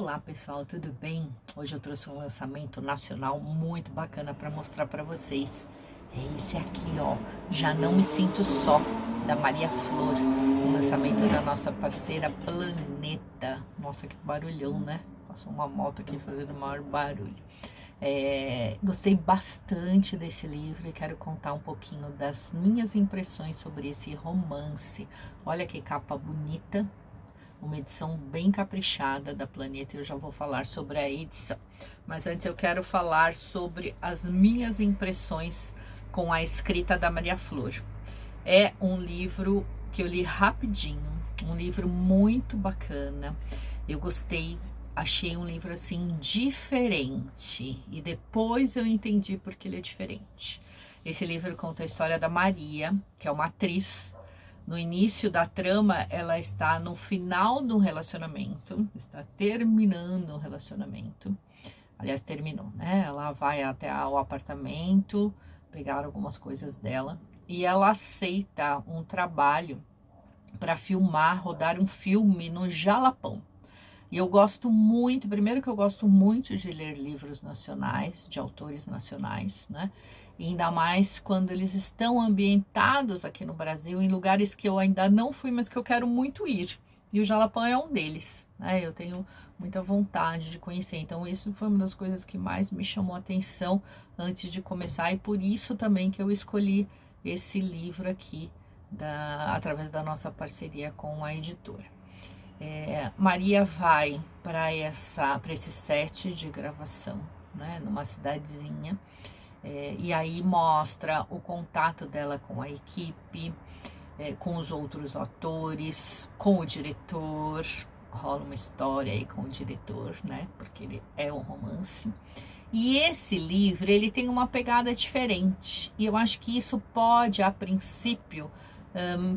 Olá pessoal, tudo bem? Hoje eu trouxe um lançamento nacional muito bacana para mostrar para vocês. É esse aqui, ó, Já Não Me Sinto Só, da Maria Flor, o lançamento da nossa parceira Planeta. Nossa, que barulhão, né? Passou uma moto aqui fazendo maior barulho. Gostei bastante desse livro e quero contar um pouquinho das minhas impressões sobre esse romance. Olha que capa bonita. Uma edição bem caprichada da Planeta, eu já vou falar sobre a edição. Mas antes eu quero falar sobre as minhas impressões com a escrita da Maria Flor. É um livro que eu li rapidinho, um livro muito bacana. Eu gostei, achei um livro assim diferente e depois eu entendi por que ele é diferente. Esse livro conta a história da Maria, que é uma atriz. No início da trama, ela está no final do relacionamento, está terminando o relacionamento. Aliás, terminou, né? Ela vai até o apartamento, pegar algumas coisas dela e ela aceita um trabalho para filmar, rodar um filme no Jalapão. E eu gosto muito, primeiro que eu gosto muito de ler livros nacionais, de autores nacionais, né? E ainda mais quando eles estão ambientados aqui no Brasil, em lugares que eu ainda não fui, mas que eu quero muito ir. E o Jalapão é um deles, né? Eu tenho muita vontade de conhecer. Então, isso foi uma das coisas que mais me chamou a atenção antes de começar. E por isso também que eu escolhi esse livro aqui, através da nossa parceria com a editora. Maria vai para esse set de gravação, né, numa cidadezinha, e aí mostra o contato dela com a equipe, com os outros atores, com o diretor. Rola uma história aí com o diretor, né, porque ele é um romance. E esse livro, ele tem uma pegada diferente, e eu acho que isso pode, a princípio,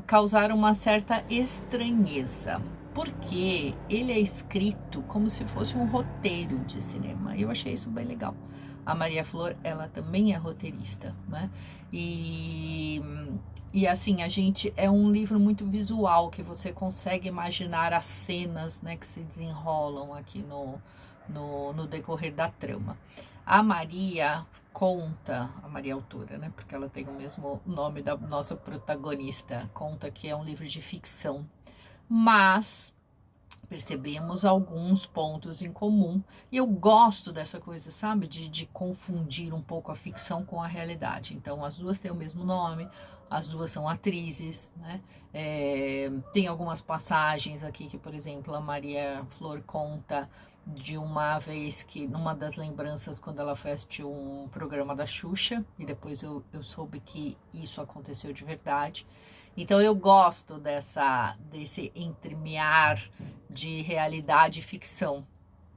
causar uma certa estranheza, porque ele é escrito como se fosse um roteiro de cinema. Eu achei isso bem legal. A Maria Flor, ela também é roteirista, né? E assim, é um livro muito visual, que você consegue imaginar as cenas, né, que se desenrolam aqui no decorrer da trama. A Maria conta, a Maria autora, né, porque ela tem o mesmo nome da nossa protagonista, conta que é um livro de ficção, mas percebemos alguns pontos em comum, e eu gosto dessa coisa, sabe, de confundir um pouco a ficção com a realidade. Então, as duas têm o mesmo nome, as duas são atrizes, né? Tem algumas passagens aqui que, por exemplo, a Maria Flor conta de uma vez que, numa das lembranças, quando ela foi assistir um programa da Xuxa, e depois eu soube que isso aconteceu de verdade. Então eu gosto desse entremear de realidade e ficção.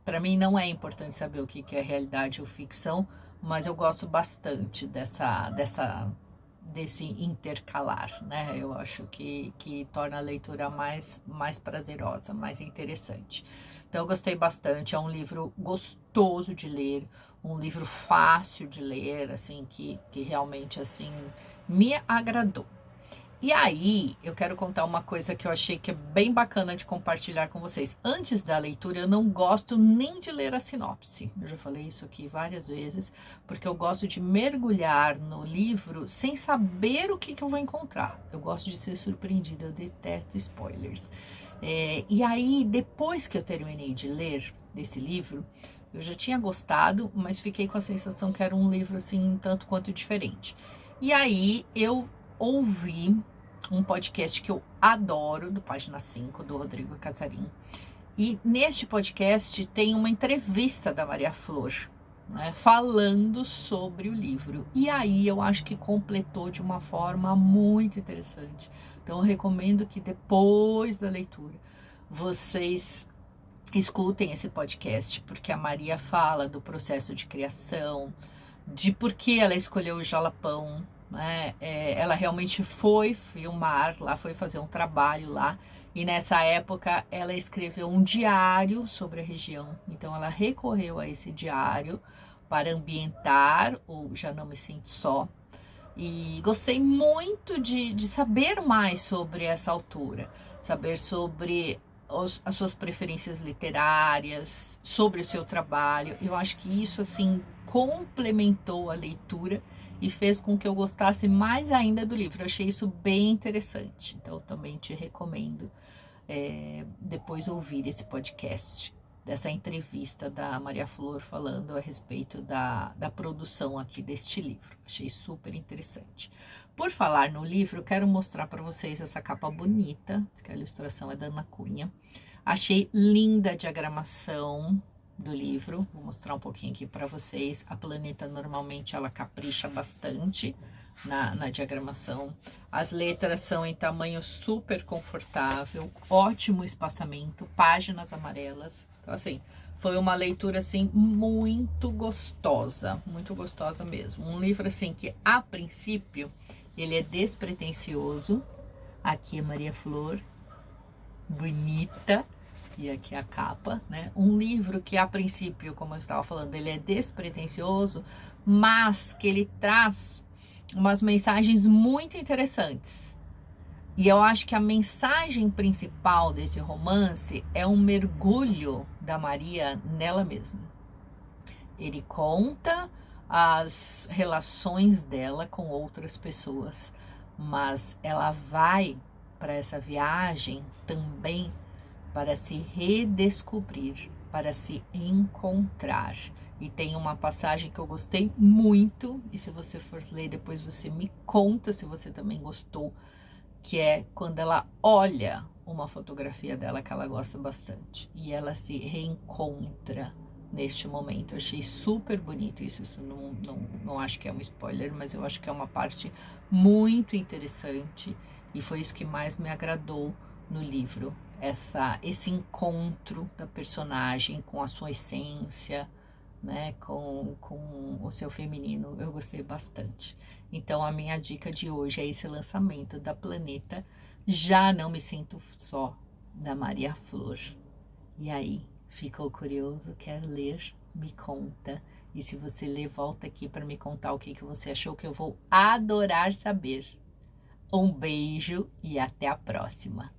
Para mim não é importante saber o que é realidade ou ficção, mas eu gosto bastante desse intercalar, né? Eu acho que torna a leitura mais prazerosa, mais interessante. Então eu gostei bastante, é um livro gostoso de ler, um livro fácil de ler, assim, que realmente, assim, me agradou. E aí, eu quero contar uma coisa que eu achei que é bem bacana de compartilhar com vocês. Antes da leitura, eu não gosto nem de ler a sinopse. Eu já falei isso aqui várias vezes, porque eu gosto de mergulhar no livro sem saber o que eu vou encontrar. Eu gosto de ser surpreendida, eu detesto spoilers. E aí, depois que eu terminei de ler esse livro, eu já tinha gostado, mas fiquei com a sensação que era um livro, assim, um tanto quanto diferente. E aí, eu ouvi um podcast que eu adoro, do Página 5, do Rodrigo Casarim. E neste podcast tem uma entrevista da Maria Flor, né, falando sobre o livro. E aí eu acho que completou de uma forma muito interessante. Então eu recomendo que depois da leitura vocês escutem esse podcast, porque a Maria fala do processo de criação, de por que ela escolheu o Jalapão, né? Ela realmente foi filmar lá, foi fazer um trabalho lá, e nessa época ela escreveu um diário sobre a região. Então ela recorreu a esse diário para ambientar o Já Não Me Sinto Só. E gostei muito de saber mais sobre essa autora, saber sobre as suas preferências literárias, sobre o seu trabalho. Eu acho que isso, assim, complementou a leitura e fez com que eu gostasse mais ainda do livro. Eu achei isso bem interessante. Então, eu também te recomendo depois ouvir esse podcast, dessa entrevista da Maria Flor falando a respeito da produção aqui deste livro. Achei super interessante. Por falar no livro, eu quero mostrar para vocês essa capa bonita, que a ilustração é da Ana Cunha. Achei linda a diagramação do livro, vou mostrar um pouquinho aqui para vocês. A Planeta normalmente ela capricha bastante na diagramação. As letras são em tamanho super confortável, ótimo espaçamento, páginas amarelas. Então, assim, foi uma leitura, assim, muito gostosa mesmo. Um livro, assim, que a princípio ele é despretensioso. Aqui é Maria Flor, bonita. E aqui a capa, né? Um livro que a princípio, como eu estava falando, ele é despretensioso, mas que ele traz umas mensagens muito interessantes. E eu acho que a mensagem principal desse romance é um mergulho da Maria nela mesma. Ele conta as relações dela com outras pessoas, mas ela vai para essa viagem também para se redescobrir, para se encontrar. E tem uma passagem que eu gostei muito, e se você for ler depois você me conta se você também gostou, que é quando ela olha uma fotografia dela que ela gosta bastante, e ela se reencontra neste momento. Eu achei super bonito isso não acho que é um spoiler, mas eu acho que é uma parte muito interessante, e foi isso que mais me agradou no livro, esse encontro da personagem com a sua essência, né, com o seu feminino. Eu gostei bastante. Então a minha dica de hoje é esse lançamento da Planeta, Já Não Me Sinto Só, da Maria Flor. E aí, ficou curioso? Quer ler? Me conta. E se você ler, volta aqui para me contar o que você achou, que eu vou adorar saber. Um beijo e até a próxima.